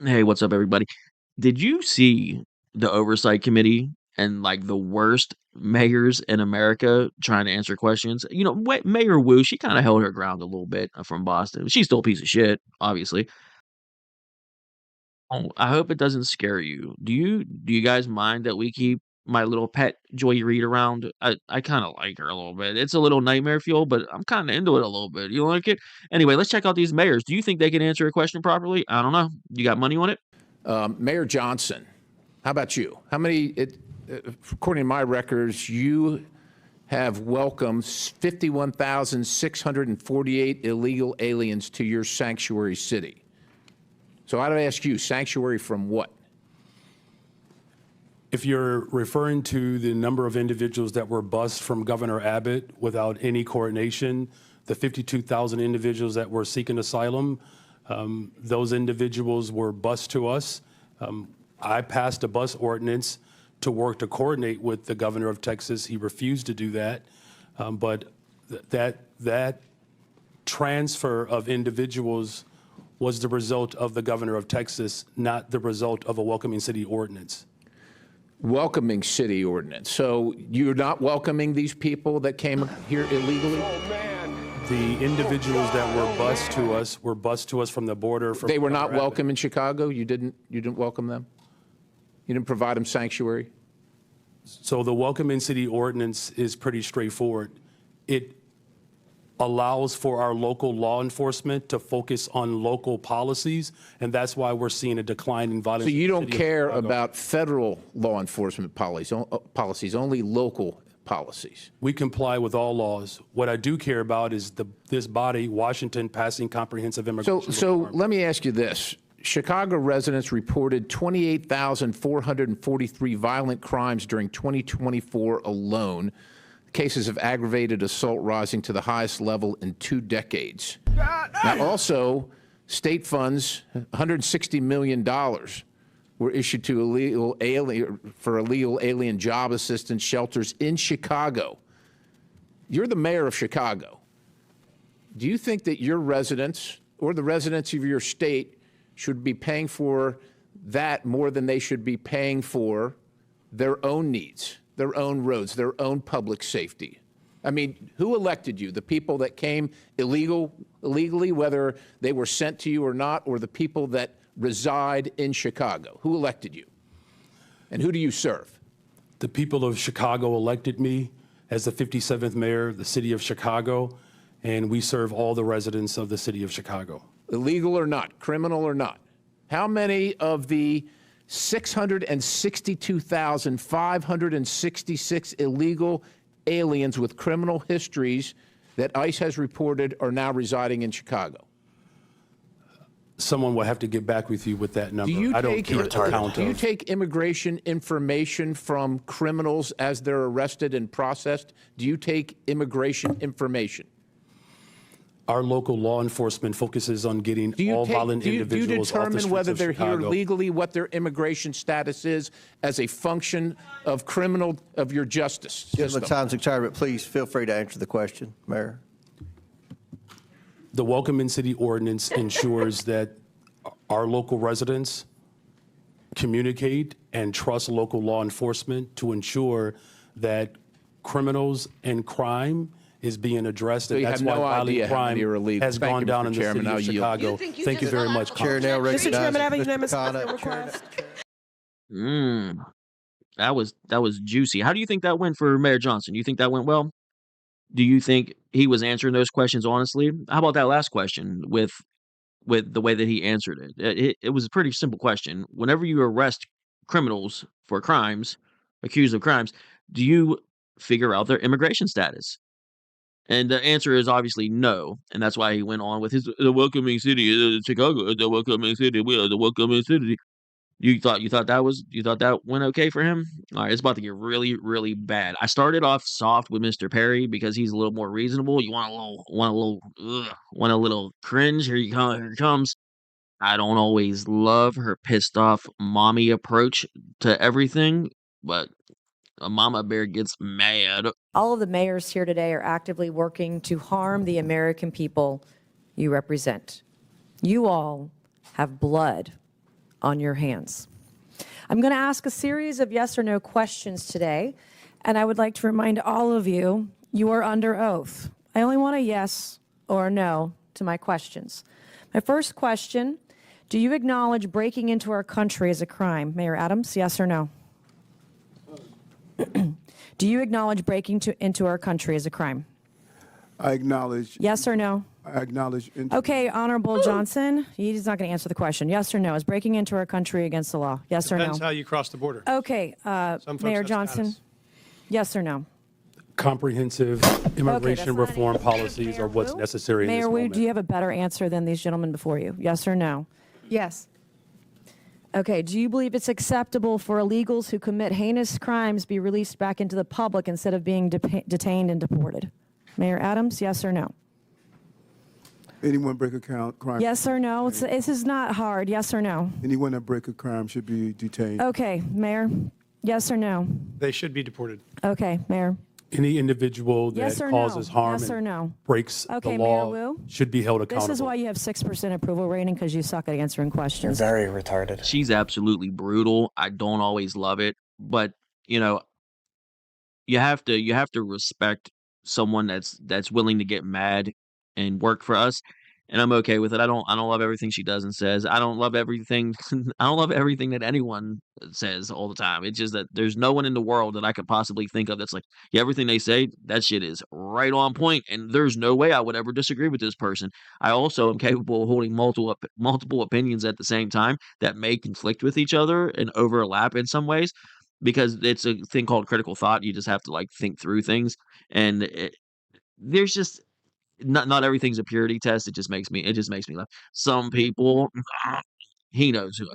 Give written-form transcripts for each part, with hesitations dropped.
Hey, what's up, everybody? Did you see the Oversight Committee and like the worst mayors in America trying to answer questions? Mayor Wu, she kind of held her ground a little bit from Boston. She's still a piece of shit, obviously. Oh, I hope it doesn't scare you. Do you guys mind that we keep my little pet Joy Reid around? I kind of like her a little bit. It's a little nightmare fuel, but I'm kind of into it a little bit. You like it? Anyway, let's check out these mayors. Do you think they can answer a question properly? I don't know. You got money on it? Mayor Johnson, how about you? According to my records, you have welcomed 51,648 illegal aliens to your sanctuary city. So I'd ask you, sanctuary from what? If you're referring to the number of individuals that were bused from Governor Abbott without any coordination, the 52,000 individuals that were seeking asylum, those individuals were bused to us. I passed a bus ordinance to work to coordinate with the governor of Texas. He refused to do that. But that transfer of individuals was the result of the governor of Texas, not the result of a welcoming city ordinance. Welcoming city ordinance. So you're not welcoming these people that came here illegally? The individuals that were bused to us from the border. They were not welcome in Chicago? You didn't welcome them? You didn't provide them sanctuary? So the welcoming city ordinance is pretty straightforward. It allows for our local law enforcement to focus on local policies, and that's why we're seeing a decline in violence. So you don't care about federal law enforcement policies, only local policies? We comply with all laws. What I do care about is this body, Washington, passing comprehensive immigration So let me ask you this. Chicago residents reported 28,443 violent crimes during 2024 alone. Cases of aggravated assault rising to the highest level in 2 decades. Now, also, state funds, $160 million, were issued to illegal alien job assistance shelters in Chicago. You're the mayor of Chicago. Do you think that your residents or the residents of your state should be paying for that more than they should be paying for their own needs, their own roads, their own public safety? I mean, who elected you? The people that came illegally, whether they were sent to you or not, or the people that reside in Chicago? Who elected you? And who do you serve? The people of Chicago elected me as the 57th mayor of the city of Chicago, and we serve all the residents of the city of Chicago. Illegal or not, criminal or not, how many of the 662,566 illegal aliens with criminal histories that ICE has reported are now residing in Chicago? Someone will have to get back with you with that number. I don't keep count Do you of. take immigration information from criminals as they're arrested and processed? Do you take immigration information? Our local law enforcement focuses on getting all violent individuals off the streets of Chicago. Do you determine whether they're here legally, what their immigration status is, as a function of your justice system? Time's expired, but please feel free to answer the question, Mayor. The welcoming city ordinance ensures that our local residents communicate and trust local law enforcement to ensure that criminals and crime is being addressed. So That's why violent crime has gone down in the city of Chicago. Thank you very much. Chair now recognizes Mr. Chairman, I have a Mr. unanimous Takata. request. That was juicy. How do you think that went for Mayor Johnson? Do you think that went well? Do you think he was answering those questions honestly? How about that last question with the way that he answered it? It was a pretty simple question. Whenever you arrest criminals for crimes, accused of crimes, do you figure out their immigration status? And the answer is obviously no, and that's why he went on with the welcoming city, Chicago, the welcoming city, we are the welcoming city. You thought that went okay for him? All right, it's about to get really, really bad. I started off soft with Mr. Perry because he's a little more reasonable. You want a little cringe? Here he comes. I don't always love her pissed off mommy approach to everything, but a mama bear gets mad. All of the mayors here today are actively working to harm the American people you represent. You all have blood on your hands. I'm going to ask a series of yes or no questions today, and I would like to remind all of you, you are under oath. I only want a yes or a no to my questions. My first question, do you acknowledge breaking into our country as a crime? Mayor Adams, yes or no? Do you acknowledge breaking into our country as a crime? I acknowledge. Yes or no? I acknowledge. Okay, Honorable Johnson, he's not going to answer the question. Yes or no? Is breaking into our country against the law? Yes or no? Depends how you cross the border. Okay, Some folks Mayor have Johnson, status. yes or no? Comprehensive immigration not reform an answer. policies Mayor are what's Wu? necessary in this Mayor Wu, moment. do you have a better answer than these gentlemen before you? Yes or no? Yes. Okay, do you believe it's acceptable for illegals who commit heinous crimes be released back into the public instead of being detained and deported? Mayor Adams, yes or no? Anyone break a crime. Yes or no? This is not hard. Yes or no? Anyone that break a crime should be detained. Okay, Mayor, yes or no? They should be deported. Okay, Mayor. Any individual that Yes or no? causes harm Yes or and no? breaks Okay, the Mayor law Wu? should be held accountable. This is why you have 6% approval rating, because you suck at answering questions. Very retarded. She's absolutely brutal. I don't always love it, but you know, you have to respect someone that's willing to get mad and work for us, and I'm okay with it. I don't love everything she does and says. I don't love everything I don't love everything that anyone says all the time. It's just that there's no one in the world that I could possibly think of that's like, yeah, everything they say, that shit is right on point, and there's no way I would ever disagree with this person. I also am capable of holding multiple opinions at the same time that may conflict with each other and overlap in some ways, because it's a thing called critical thought. You just have to like think through things, and there's just not everything's a purity test. It just makes me laugh. Some people, he knows I'm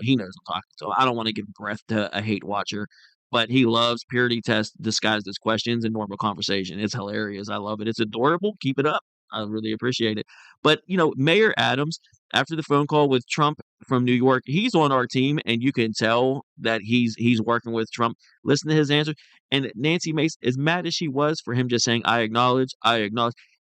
talking to. I don't want to give breath to a hate watcher, but he loves purity tests disguised as questions and normal conversation. It's hilarious. I love it. It's adorable. Keep it up. I really appreciate it. But Mayor Adams, after the phone call with Trump from New York, he's on our team, and you can tell that he's working with Trump. Listen to his answer. And Nancy Mace, as mad as she was for him just saying, I acknowledge,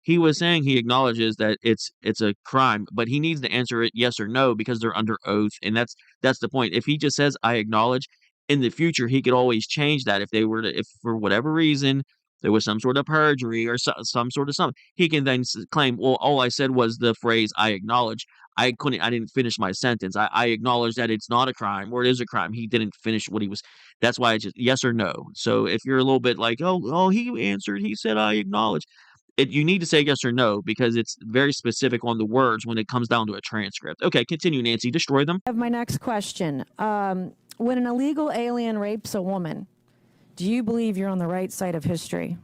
he was saying he acknowledges that it's a crime, but he needs to answer it yes or no because they're under oath, and that's the point. If he just says I acknowledge, in the future he could always change that if for whatever reason there was some sort of perjury or some sort of something. He can then claim, well, all I said was the phrase I acknowledge. I didn't finish my sentence. I acknowledge that it's not a crime or it is a crime. He didn't finish what he was. That's why it's just yes or no. So if you're a little bit like, oh, he answered, he said I acknowledge. You need to say yes or no because it's very specific on the words when it comes down to a transcript. Okay, continue, Nancy. Destroy them. I have my next question. When an illegal alien rapes a woman, do you believe you're on the right side of history?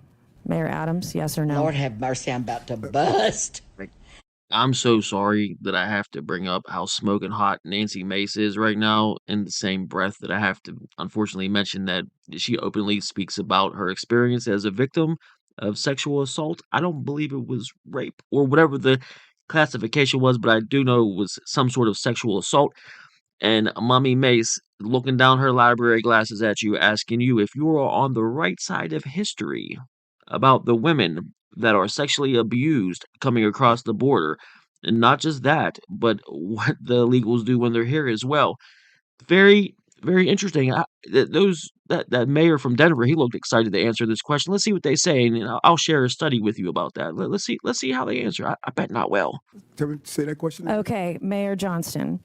Mayor Adams, yes or no? Lord have mercy, I'm about to bust. I'm so sorry that I have to bring up how smoking hot Nancy Mace is right now, in the same breath that I have to unfortunately mention that she openly speaks about her experience as a victim of sexual assault. I don't believe it was rape or whatever the classification was, but I do know it was some sort of sexual assault. And Mommy Mace looking down her library glasses at you, asking you if you are on the right side of history about the women that are sexually abused coming across the border. And not just that, but what the illegals do when they're here as well. Very, very interesting. That mayor from Denver, he looked excited to answer this question. Let's see what they say, and I'll share a study with you about that. Let's see how they answer. I bet not well. Tell me, say that question again. Okay, Mayor Johnston.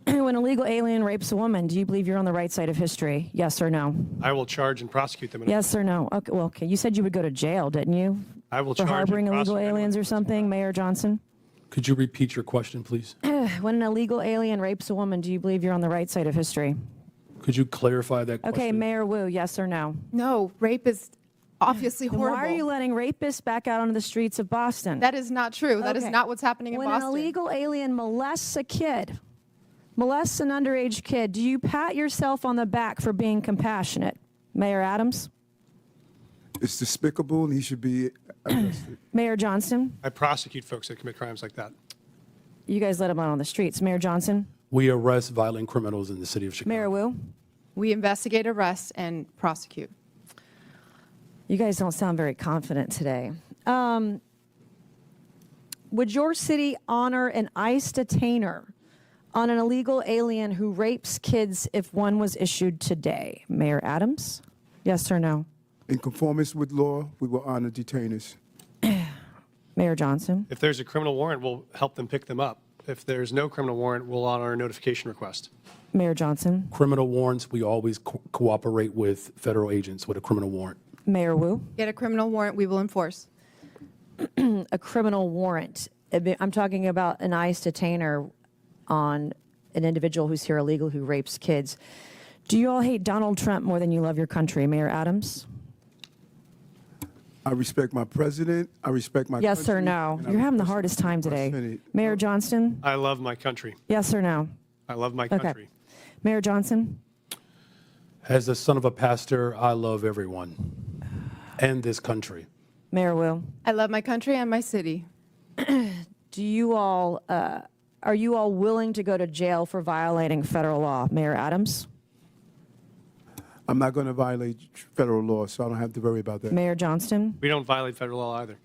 When a legal alien rapes a woman, do you believe you're on the right side of history? Yes or no? I will charge and prosecute them. Yes or no? Okay, well, okay. You said you would go to jail, didn't you? I will For charge harboring and illegal prosecute aliens or anyone. something, Mayor Johnson? Could you repeat your question, please? When an illegal alien rapes a woman, do you believe you're on the right side of history? Could you clarify that question? Okay, Mayor Wu, yes or no? No, rape is obviously Then horrible. why are you letting rapists back out onto the streets of Boston? That is not true. That is Okay. not what's happening in When Boston. an illegal alien molests a kid, molests an underage kid, do you pat yourself on the back for being compassionate? Mayor Adams? It's despicable and he should be arrested. Mayor Johnston? I prosecute folks that commit crimes like that. You guys let him out on the streets. Mayor Johnson? We arrest violent criminals in the city of Chicago. Mayor Wu? We investigate, arrest, and prosecute. You guys don't sound very confident today. Would your city honor an ICE detainer on an illegal alien who rapes kids if one was issued today? Mayor Adams? Yes or no? In conformance with law, we will honor detainers. Mayor Johnson? If there's a criminal warrant, we'll help them pick them up. If there's no criminal warrant, we'll honor a notification request. Mayor Johnson? Criminal warrants, we always cooperate with federal agents with a criminal warrant. Mayor Wu? Get a criminal warrant, we will enforce. A criminal warrant. I'm talking about an ICE detainer on an individual who's here illegal who rapes kids. Do you all hate Donald Trump more than you love your country? Mayor Adams? I respect my president. I respect my Yes or country, no? and I You're having the respect hardest time my today. Senate. Mayor Johnston? I love my country. Yes or no? I love my Okay. country. Mayor Johnson? As the son of a pastor, I love everyone and this country. Mayor Wu? I love my country and my city. Do you all, are you all willing to go to jail for violating federal law? Mayor Adams? I'm not going to violate federal law, so I don't have to worry about that. Mayor Johnston? We don't violate federal law either.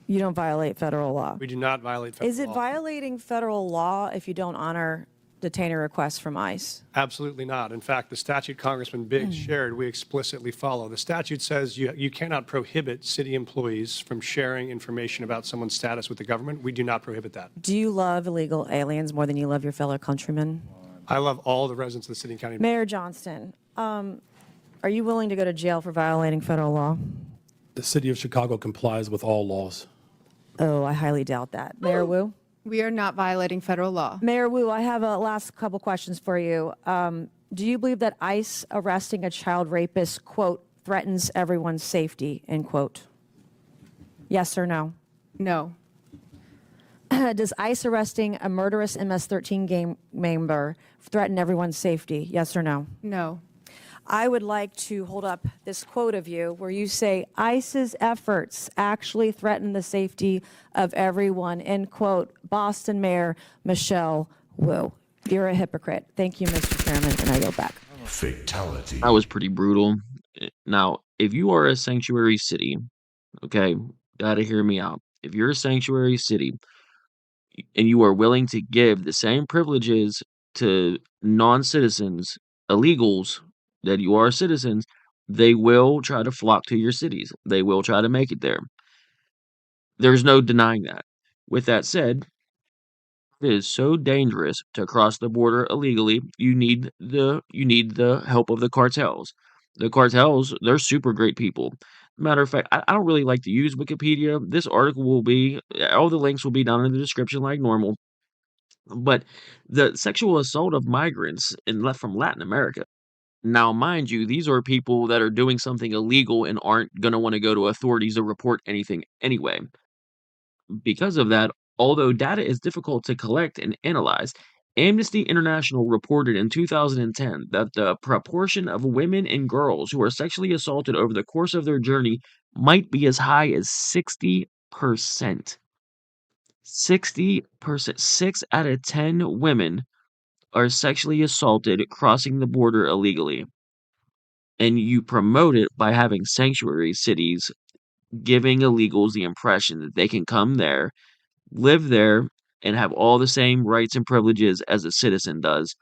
You don't violate federal law. We do not violate federal law. Is it violating federal law if you don't honor detainer requests from ICE? Absolutely not. In fact, the statute Congressman Biggs shared, we explicitly follow. The statute says you cannot prohibit city employees from sharing information about someone's status with the government. We do not prohibit that. Do you love illegal aliens more than you love your fellow countrymen? I love all the residents of the city and county. Mayor Johnston, are you willing to go to jail for violating federal law? The city of Chicago complies with all laws. Oh, I highly doubt that. Mayor Wu? We are not violating federal law. Mayor Wu, I have a last couple questions for you. Do you believe that ICE arresting a child rapist, quote, threatens everyone's safety, end quote? Yes or no? No. Does ICE arresting a murderous MS-13 gang member threaten everyone's safety? Yes or no? No. I would like to hold up this quote of you where you say, ICE's efforts actually threaten the safety of everyone, end quote, Boston Mayor Michelle Wu. You're a hypocrite. Thank you, Mr. Chairman, and I yield back. Fatality. That was pretty brutal. Now, if you are a sanctuary city, okay, gotta hear me out. If you're a sanctuary city and you are willing to give the same privileges to non-citizens, illegals, that you are citizens, they will try to flock to your cities. They will try to make it there. There's no denying that. With that said, it is so dangerous to cross the border illegally. You need the help of the cartels. The cartels, they're super great people. Matter of fact, I don't really like to use Wikipedia. This article will be, all the links will be down in the description like normal. But the sexual assault of migrants from Latin America. Now, mind you, these are people that are doing something illegal and aren't going to want to go to authorities to report anything anyway. Because of that, although data is difficult to collect and analyze, Amnesty International reported in 2010 that the proportion of women and girls who are sexually assaulted over the course of their journey might be as high as 60%. 60%. 6 out of 10 women are sexually assaulted crossing the border illegally. And you promote it by having sanctuary cities giving illegals the impression that they can come there, live there, and have all the same rights and privileges as a citizen does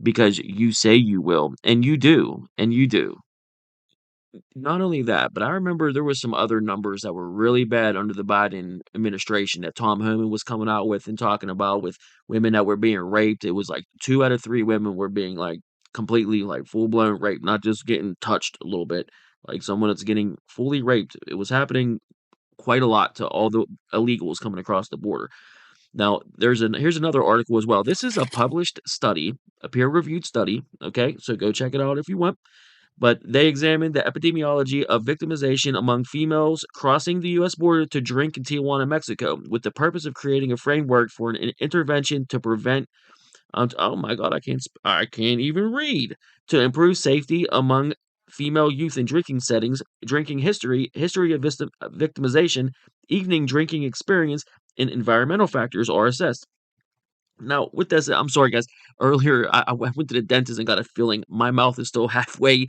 because you say you will, and you do, and you do. Not only that, but I remember there was some other numbers that were really bad under the Biden administration that Tom Homan was coming out with and talking about with women that were being raped. It was like 2 out of 3 women were being like completely like full-blown raped, not just getting touched a little bit, like someone that's getting fully raped. It was happening quite a lot to all the illegals coming across the border. Now, here's another article as well. This is a published study, a peer-reviewed study, okay? So go check it out if you want. But they examined the epidemiology of victimization among females crossing the U.S. border to drink in Tijuana, Mexico, with the purpose of creating a framework for an intervention to prevent. Oh my God, I can't even read. To improve safety among female youth in drinking settings, drinking history of victimization, evening drinking experience, and environmental factors are assessed. Now, with that said, I'm sorry, guys. Earlier, I went to the dentist and got a filling. My mouth is still halfway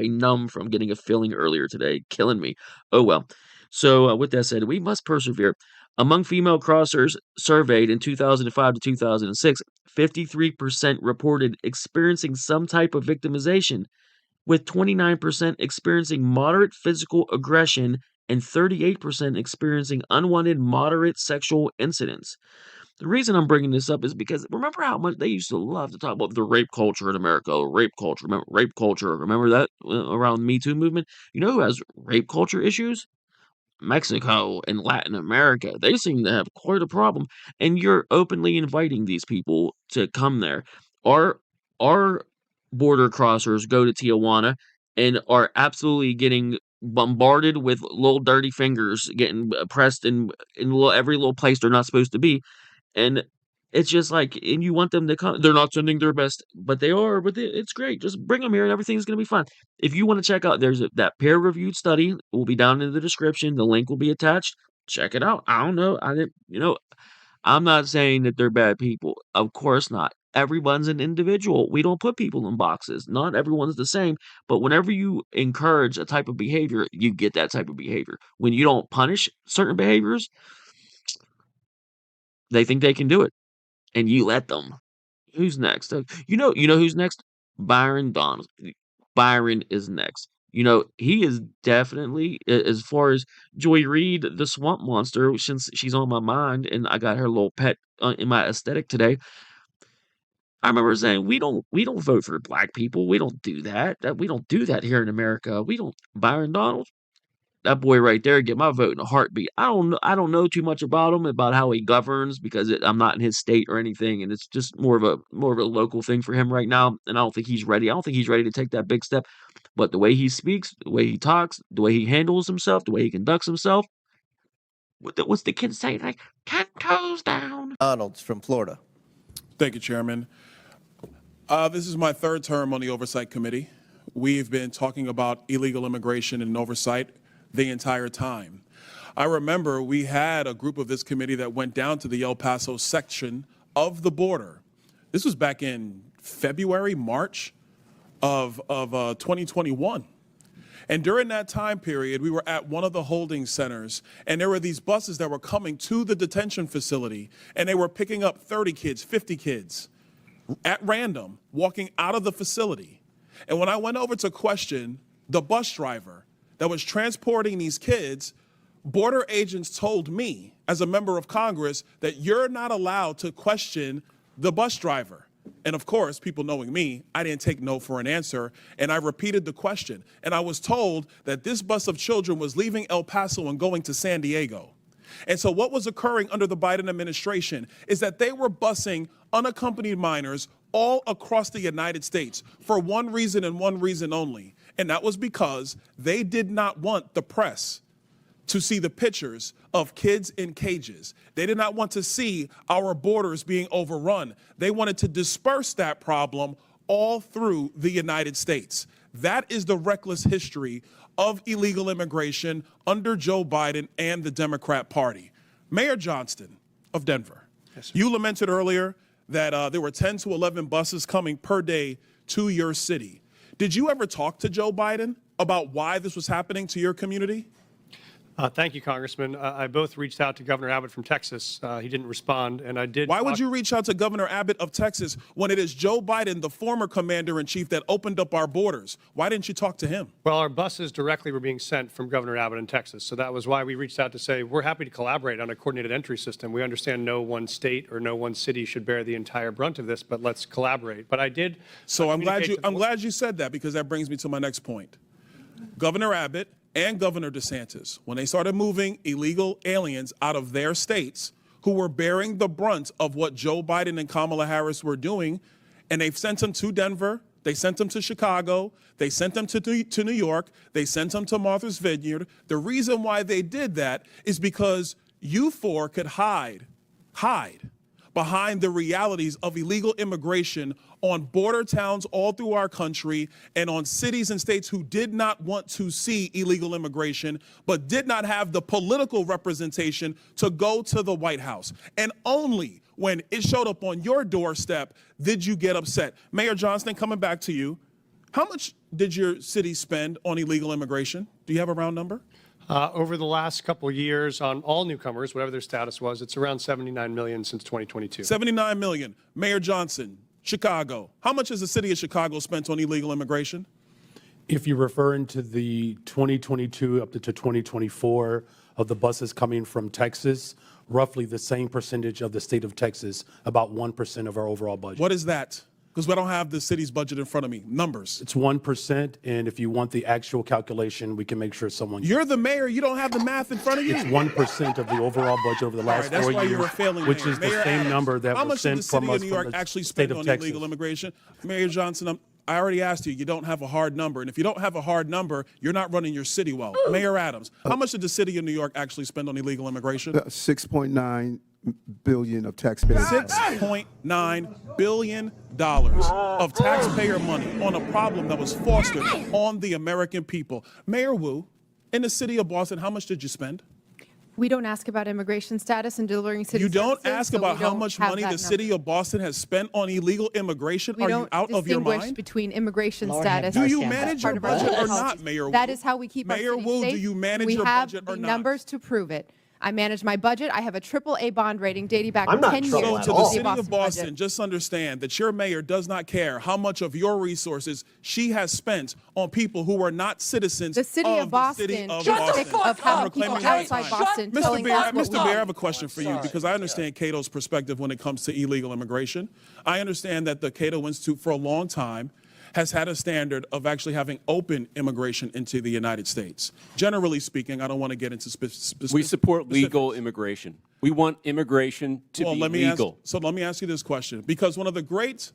numb from getting a filling earlier today, killing me. Oh well. So, with that said, we must persevere. Among female crossers surveyed in 2005 to 2006, 53% reported experiencing some type of victimization, with 29% experiencing moderate physical aggression and 38% experiencing unwanted moderate sexual incidents. The reason I'm bringing this up is because remember how much they used to love to talk about the rape culture in America, rape culture, remember rape culture, remember that around the Me Too movement? You know who has rape culture issues? Mexico and Latin America. They seem to have quite a problem, and you're openly inviting these people to come there. Our border crossers go to Tijuana and are absolutely getting bombarded with little dirty fingers, getting pressed in every little place they're not supposed to be, and it's just like, and you want them to come. They're not sending their best, but they are. But it's great. Just bring them here, and everything's gonna be fine. If you want to check out, that peer-reviewed study will be down in the description. The link will be attached. Check it out. I don't know. I didn't. I'm not saying that they're bad people. Of course not. Everyone's an individual. We don't put people in boxes. Not everyone's the same. But whenever you encourage a type of behavior, you get that type of behavior. When you don't punish certain behaviors, they think they can do it, and you let them. Who's next? You know who's next? Byron Donald. Byron is next. He is definitely, as far as Joy Reid, the swamp monster, since she's on my mind, and I got her little pet in my aesthetic today. I remember saying we don't vote for black people. We don't do that. We don't do that here in America. We don't. Byron Donald, that boy right there, get my vote in a heartbeat. I don't know too much about him, about how he governs, because I'm not in his state or anything, and it's just more of a local thing for him right now. And I don't think he's ready. I don't think he's ready to take that big step. But the way he speaks, the way he talks, the way he handles himself, the way he conducts himself, what's the kid saying? Like 10 toes down. Donald's from Florida. Thank you, Chairman. This is my third term on the Oversight Committee. We've been talking about illegal immigration and oversight the entire time. I remember we had a group of this committee that went down to the El Paso section of the border. This was back in February, March of 2021. And during that time period, we were at one of the holding centers, and there were these buses that were coming to the detention facility, and they were picking up 30 kids, 50 kids at random, walking out of the facility. And when I went over to question the bus driver that was transporting these kids, border agents told me, as a member of Congress, that you're not allowed to question the bus driver. And of course, people knowing me, I didn't take no for an answer, and I repeated the question. And I was told that this bus of children was leaving El Paso and going to San Diego. And so what was occurring under the Biden administration is that they were busing unaccompanied minors all across the United States for one reason and one reason only. And that was because they did not want the press to see the pictures of kids in cages. They did not want to see our borders being overrun. They wanted to disperse that problem all through the United States. That is the reckless history of illegal immigration under Joe Biden and the Democrat Party. Mayor Johnston of Denver, yes, you lamented earlier that there were 10 to 11 buses coming per day to your city. Did you ever talk to Joe Biden about why this was happening to your community? Thank you, Congressman. I both reached out to Governor Abbott from Texas. He didn't respond, and I did. Why would you reach out to Governor Abbott of Texas when it is Joe Biden, the former commander-in-chief, that opened up our borders? Why didn't you talk to him? Well, our buses directly were being sent from Governor Abbott in Texas, so that was why we reached out to say we're happy to collaborate on a coordinated entry system. We understand no one state or no one city should bear the entire brunt of this, but let's collaborate. But I did. So I'm glad you said that, because that brings me to my next point. Governor Abbott and Governor DeSantis, when they started moving illegal aliens out of their states who were bearing the brunt of what Joe Biden and Kamala Harris were doing, and they've sent them to Denver, they sent them to Chicago, they sent them to New York, they sent them to Martha's Vineyard. The reason why they did that is because you four could hide behind the realities of illegal immigration on border towns all through our country and on cities and states who did not want to see illegal immigration, but did not have the political representation to go to the White House. And only when it showed up on your doorstep did you get upset. Mayor Johnston, coming back to you, how much did your city spend on illegal immigration? Do you have a round number? Over the last couple of years, on all newcomers, whatever their status was, it's around 79 million since 2022. 79 million. Mayor Johnson, Chicago. How much has the city of Chicago spent on illegal immigration? If you're referring to the 2022 up to 2024 of the buses coming from Texas, roughly the same percentage of the state of Texas, about 1% of our overall budget. What is that? Because we don't have the city's budget in front of me. Numbers. It's 1%, and if you want the actual calculation, we can make sure someone. You're the mayor. You don't have the math in front of you. It's 1% of the overall budget over the last 4 That's years, why you're a failing which mayor. is the Mayor same Adams, number that how was much did the sent from city us of New from York the actually state spend of on Texas. illegal immigration? Mayor Johnson, I already asked you. You don't have a hard number, and if you don't have a hard number, you're not running your city well. Mayor Adams, how much did the city of New York actually spend on illegal immigration? 6.9 billion of taxpayers. $6.9 billion of taxpayer money on a problem that was fostered on the American people. Mayor Wu, in the city of Boston, how much did you spend? We don't ask about immigration status and delivering city You don't services, ask so we about how don't much have money that the city number. of Boston has spent on illegal immigration. We Are you don't out of your distinguish mind? between immigration Lord have status. Do you That's manage your part of our budget or policy. not, Mayor Wu? That is how we keep our Mayor city Wu, safe. do you manage we your have budget or the not? numbers to prove it. I manage my budget. I have a AAA bond rating dating back I'm not 10 years. trouble So at to the all. city of Boston, budget. just understand that your mayor does not care how much of your resources she has spent on people who are not citizens The city of Boston the city of should Boston. think of I'm having people reclaiming my outside time. Boston telling us what Mr. we Bear, I do. have a question for you because I understand Cato's perspective when it comes to illegal immigration. I understand that the Cato Institute for a long time has had a standard of actually having open immigration into the United States. Generally speaking, I don't want to get into specifics. We support legal immigration. We want immigration to be legal. Let me ask you this question, because one of the great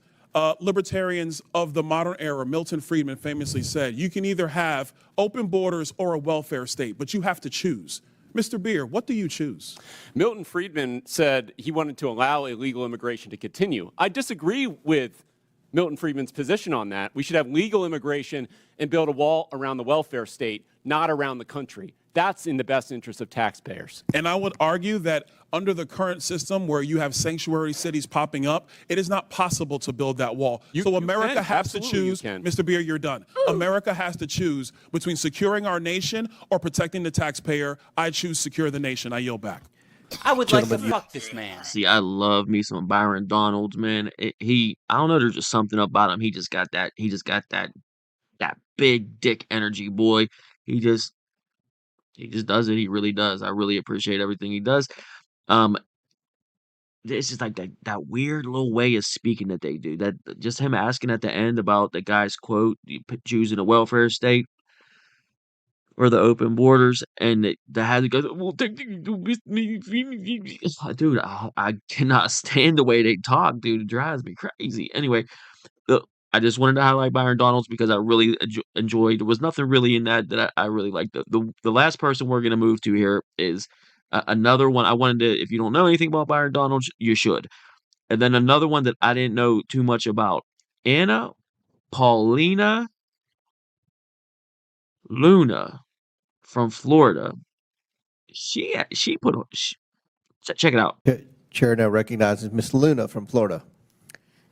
libertarians of the modern era, Milton Friedman, famously said, you can either have open borders or a welfare state, but you have to choose. Mr. Beer, what do you choose? Milton Friedman said he wanted to allow illegal immigration to continue. I disagree with Milton Friedman's position on that. We should have legal immigration and build a wall around the welfare state, not around the country. That's in the best interest of taxpayers. And I would argue that under the current system where you have sanctuary cities popping up, it is not possible to build that wall. So America can. has to Absolutely you choose, can. Mr. Beer, you're done. America has to choose between securing our nation or protecting the taxpayer. I choose secure the nation. I yield back. I would like to fuck this man. See, I love me some Byron Donalds, man. I don't know, there's just something about him. He just got that big dick energy, boy. He just does it. He really does. I really appreciate everything he does. It's just like that weird little way of speaking that they do. That just him asking at the end about the guy's quote, choosing a welfare state or the open borders, and they had to go, well, dude, I cannot stand the way they talk, dude. It drives me crazy. Anyway, I just wanted to highlight Byron Donalds because I really enjoyed. There was nothing really in that I really liked. The last person we're going to move to here is another one. I wanted to, if you don't know anything about Byron Donalds, you should. And then another one that I didn't know too much about, Anna Paulina Luna from Florida. She check it out. Chair now recognizes Ms. Luna from Florida.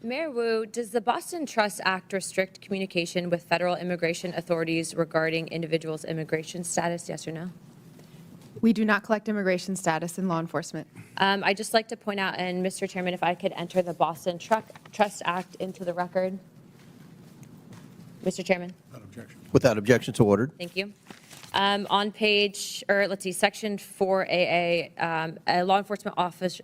Mayor Wu, does the Boston Trust Act restrict communication with federal immigration authorities regarding individuals' immigration status, yes or no? We do not collect immigration status in law enforcement. I'd just like to point out, and Mr. Chairman, if I could enter the Boston Trust Act into the record. Mr. Chairman. Without objection, so ordered. Thank you. On page, or let's see, section 4AA, a law enforcement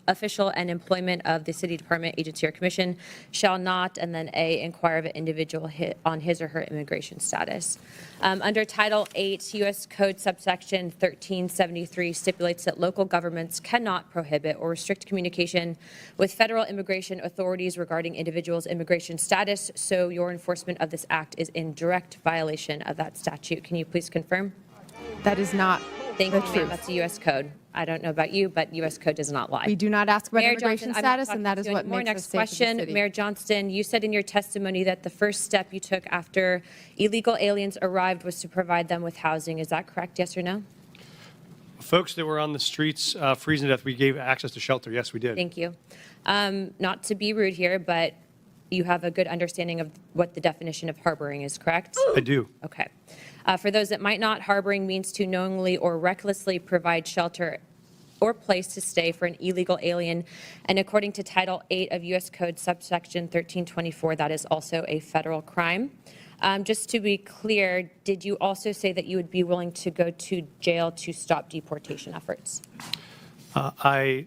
official and employment of the city department, agency, or commission shall not, and then A, inquire of an individual on his or her immigration status. Under Title 8, U.S. Code subsection 1373 stipulates that local governments cannot prohibit or restrict communication with federal immigration authorities regarding individuals' immigration status, so your enforcement of this act is in direct violation of that statute. Can you please confirm? That is not Thank the you, ma'am. truth. That's a U.S. code. I don't know about you, but U.S. code does not lie. We do not ask about Mayor immigration Johnson, I'm not status, and talking that is to you what anymore. makes us Next safe as a question, city. Mayor Johnston, you said in your testimony that the first step you took after illegal aliens arrived was to provide them with housing. Is that correct, yes or no? Folks that were on the streets freezing to death, we gave access to shelter. Yes, we did. Thank you. Not to be rude here, but you have a good understanding of what the definition of harboring is, correct? I do. Okay. For those that might not, harboring means to knowingly or recklessly provide shelter or place to stay for an illegal alien. And according to Title 8 of U.S. Code subsection 1324, that is also a federal crime. Just to be clear, did you also say that you would be willing to go to jail to stop deportation efforts? I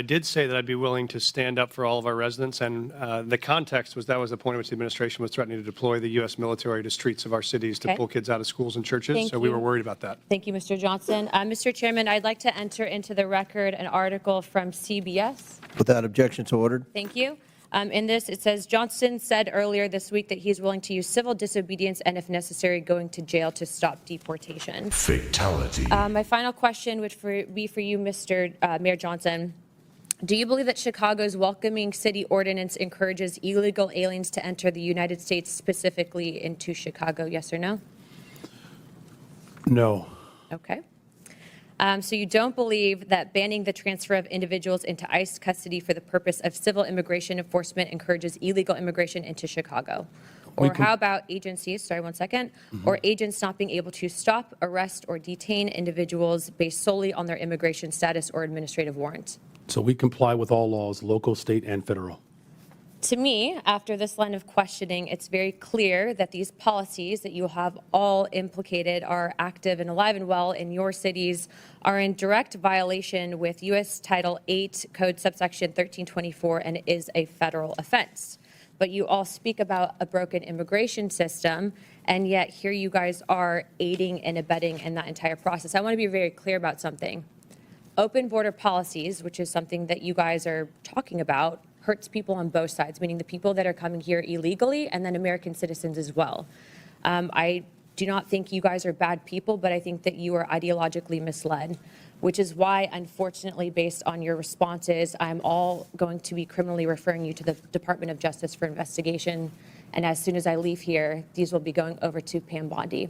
did say that I'd be willing to stand up for all of our residents, and the context was that was the point at which the administration was threatening to deploy the U.S. military to streets of our cities to Okay. pull kids out of schools and churches, Thank so we you. were worried about that. Thank you, Mr. Johnson. Mr. Chairman, I'd like to enter into the record an article from CBS. Without objection, so ordered. Thank you. In this, it says, Johnson said earlier this week that he's willing to use civil disobedience and, if necessary, going to jail to stop deportation. Fatality. My final question would be for you, Mr. Mayor Johnson. Do you believe that Chicago's welcoming city ordinance encourages illegal aliens to enter the United States, specifically into Chicago? Yes or no? No. Okay. So you don't believe that banning the transfer of individuals into ICE custody for the purpose of civil immigration enforcement encourages illegal immigration into Chicago? Or how about agencies, sorry, one second, or agents not being able to stop, arrest, or detain individuals based solely on their immigration status or administrative warrant? So we comply with all laws, local, state, and federal. To me, after this line of questioning, it's very clear that these policies that you have all implicated are active and alive and well in your cities, are in direct violation with U.S. Title 8 Code subsection 1324, and it is a federal offense. But you all speak about a broken immigration system, and yet here you guys are aiding and abetting in that entire process. I want to be very clear about something. Open border policies, which is something that you guys are talking about, hurts people on both sides, meaning the people that are coming here illegally and then American citizens as well. I do not think you guys are bad people, but I think that you are ideologically misled, which is why, unfortunately, based on your responses, I'm all going to be criminally referring you to the Department of Justice for investigation. And as soon as I leave here, these will be going over to Pam Bondi.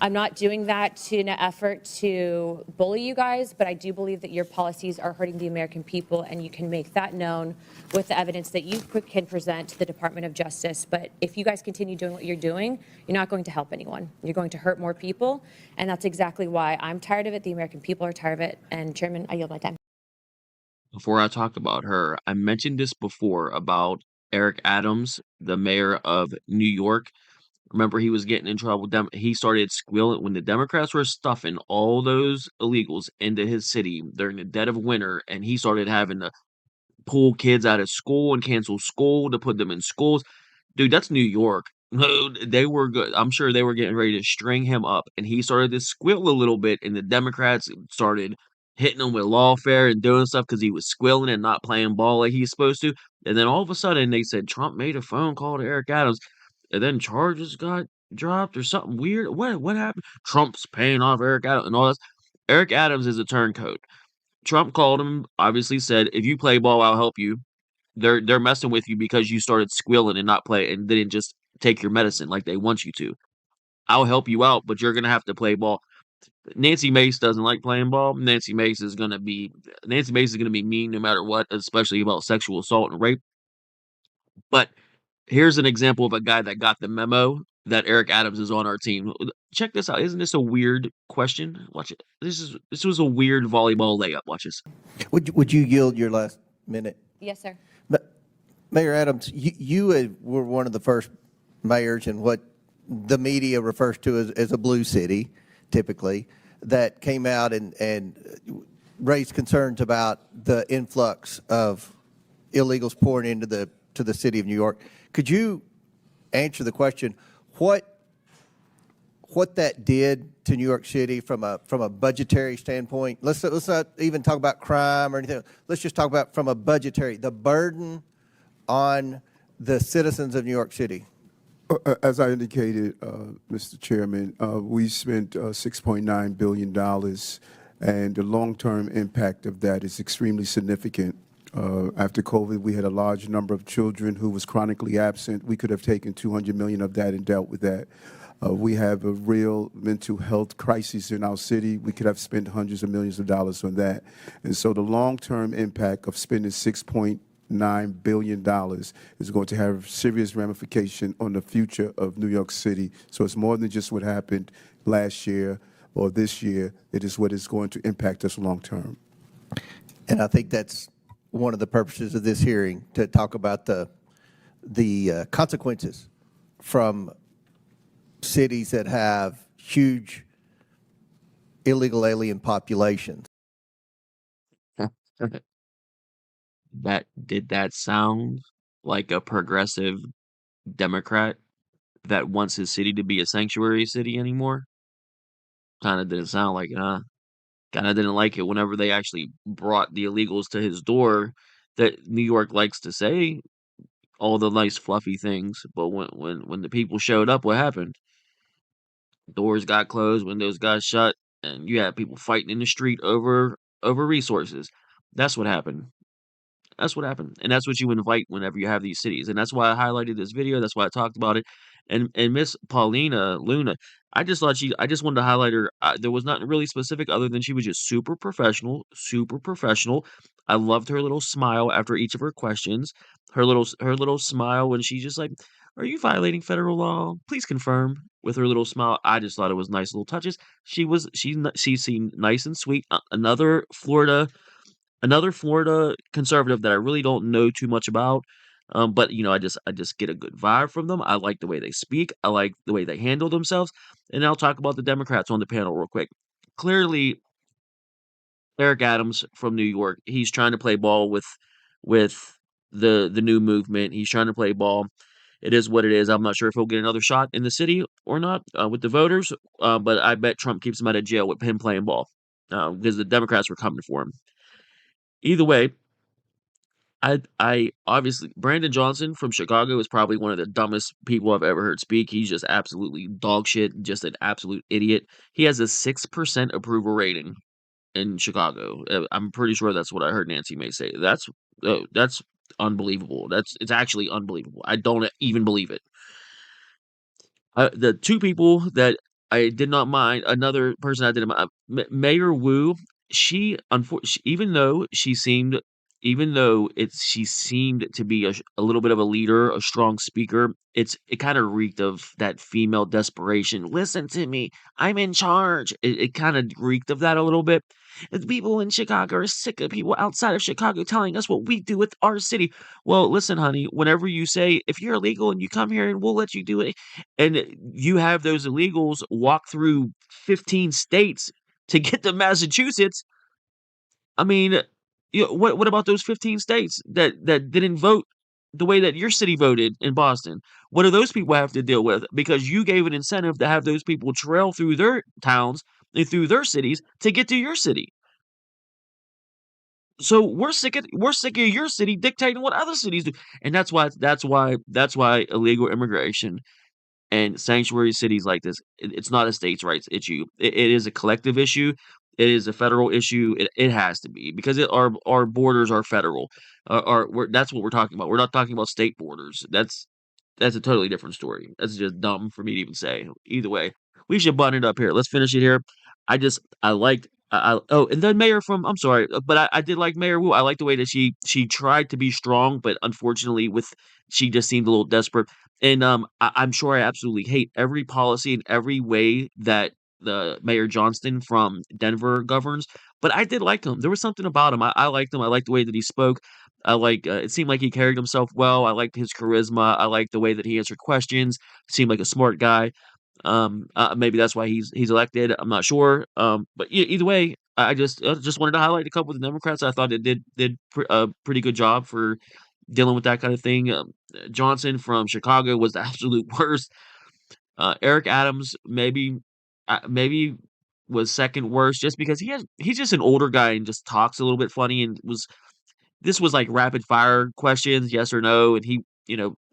I'm not doing that in an effort to bully you guys, but I do believe that your policies are hurting the American people, and you can make that known with the evidence that you can present to the Department of Justice. But if you guys continue doing what you're doing, you're not going to help anyone. You're going to hurt more people, and that's exactly why I'm tired of it. The American people are tired of it. And Chairman, I yield my time. Before I talk about her, I mentioned this before about Eric Adams, the mayor of New York. Remember, he was getting in trouble. He started squealing when the Democrats were stuffing all those illegals into his city during the dead of winter, and he started having to pull kids out of school and cancel school to put them in schools. Dude, that's New York. They were good. I'm sure they were getting ready to string him up, and he started to squeal a little bit, and the Democrats started hitting him with lawfare and doing stuff because he was squealing and not playing ball like he's supposed to. And then all of a sudden, they said Trump made a phone call to Eric Adams. And then charges got dropped or something weird. What happened? Trump's paying off Eric Adams and all this. Eric Adams is a turncoat. Trump called him, obviously said, if you play ball, I'll help you. They're messing with you because you started squealing and not play and didn't just take your medicine like they want you to. I'll help you out, but you're gonna have to play ball. Nancy Mace doesn't like playing ball. Nancy Mace is gonna be mean no matter what, especially about sexual assault and rape. But here's an example of a guy that got the memo that Eric Adams is on our team. Check this out. Isn't this a weird question? Watch it. This was a weird volleyball layup. Watch this. Would you yield your last minute? Yes, sir. Mayor Adams, you were one of the first mayors in what the media refers to as a blue city, typically, that came out and raised concerns about the influx of illegals pouring into the city of New York. Could you answer the question, what that did to New York City from a budgetary standpoint? Let's not even talk about crime or anything. Let's just talk about from a budgetary, the burden on the citizens of New York City. As I indicated, Mr. Chairman, we spent $6.9 billion, and the long-term impact of that is extremely significant. After COVID, we had a large number of children who was chronically absent. We could have taken $200 million of that and dealt with that. We have a real mental health crisis in our city. We could have spent hundreds of millions of dollars on that. And so the long-term impact of spending $6.9 $6.9 billion is going to have serious ramification on the future of New York City. So it's more than just what happened last year or this year. It is what is going to impact us long term. And I think that's one of the purposes of this hearing, to talk about the consequences from cities that have huge illegal alien populations. That sound like a progressive Democrat that wants his city to be a sanctuary city anymore? Kinda didn't sound like it, huh? Kinda didn't like it whenever they actually brought the illegals to his door. That New York likes to say all the nice fluffy things, but when the people showed up, what happened? Doors got closed, windows got shut, and you had people fighting in the street over resources. That's what happened. That's what happened, and that's what you invite whenever you have these cities, and that's why I highlighted this video, that's why I talked about it, and Miss Paulina Luna, I just wanted to highlight her, there was nothing really specific other than she was just super professional, super professional. I loved her little smile after each of her questions, her little smile when she's just like, "Are you violating federal law? Please confirm," with her little smile. I just thought it was nice little touches. She seemed nice and sweet, another Florida conservative that I really don't know too much about, but, I just get a good vibe from them. I like the way they speak. I like the way they handle themselves, and I'll talk about the Democrats on the panel real quick. Clearly, Eric Adams from New York, he's trying to play ball with the new movement. He's trying to play ball. It is what it is. I'm not sure if he'll get another shot in the city or not, with the voters, but I bet Trump keeps him out of jail with him playing ball, because the Democrats were coming for him. Either way, I obviously Brandon Johnson from Chicago is probably one of the dumbest people I've ever heard speak. He's just absolutely dog shit, just an absolute idiot. He has a 6% approval rating in Chicago. I'm pretty sure that's what I heard Nancy May say. That's unbelievable. It's actually unbelievable. I don't even believe it. The two people that I did not mind, another person I didn't mind, Mayor Wu, even though she seemed to be a little bit of a leader, a strong speaker, it kind of reeked of that female desperation. Listen to me, I'm in charge. It kind of reeked of that a little bit. The people in Chicago are sick of people outside of Chicago telling us what we do with our city. Well, listen, honey, whenever you say, if you're illegal and you come here and we'll let you do it, and you have those illegals walk through 15 states to get to Massachusetts, I mean, what about those 15 states that didn't vote the way that your city voted in Boston? What do those people have to deal with? Because you gave an incentive to have those people trail through their towns and through their cities to get to your city. So we're sick of your city dictating what other cities do, and that's why illegal immigration and sanctuary cities like this, it's not a states' rights issue. It is a collective issue. It is a federal issue. It has to be because our borders are federal. That's what we're talking about. We're not talking about state borders. That's a totally different story. That's just dumb for me to even say. Either way, we should button it up here. Let's finish it here. I liked. Oh, and then Mayor from I'm sorry, but I did like Mayor Wu. I like the way that she tried to be strong, but unfortunately, she just seemed a little desperate. And I'm sure I absolutely hate every policy and every way that the Mayor Johnston from Denver governs, but I did like him. There was something about him. I liked him. I liked the way that he spoke. It seemed like he carried himself well. I liked his charisma. I liked the way that he answered questions. Seemed like a smart guy. Maybe that's why he's elected. I'm not sure. But either way, I just wanted to highlight a couple of the Democrats. I thought it did a pretty good job for dealing with that kind of thing. Johnson from Chicago was the absolute worst. Eric Adams maybe was second worst just because he's just an older guy and just talks a little bit funny and this was like rapid fire questions, yes or no, and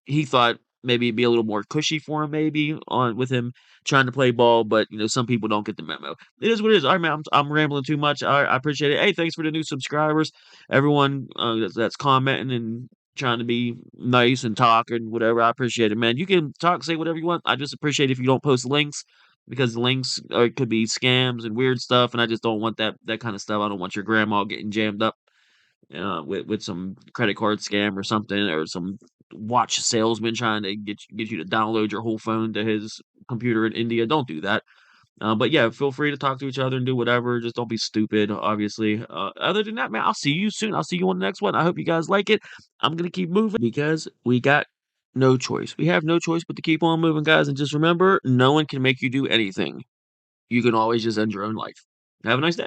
he thought maybe it'd be a little more cushy for him maybe on with him trying to play ball, but some people don't get the memo. It is what it is. All right, man, I'm rambling too much. I appreciate it. Hey, thanks for the new subscribers, everyone that's commenting and trying to be nice and talk and whatever. I appreciate it, man. You can talk, say whatever you want. I just appreciate if you don't post links because the links could be scams and weird stuff, and I just don't want that kind of stuff. I don't want your grandma getting jammed up. with some credit card scam or something, or some watch salesman trying to get you to download your whole phone to his computer in India. Don't do that. But yeah, feel free to talk to each other and do whatever. Just don't be stupid, obviously. Other than that, man, I'll see you soon. I'll see you on the next one. I hope you guys like it. I'm gonna keep moving because we got no choice. We have no choice but to keep on moving, guys. And just remember, no one can make you do anything. You can always just end your own life. Have a nice day.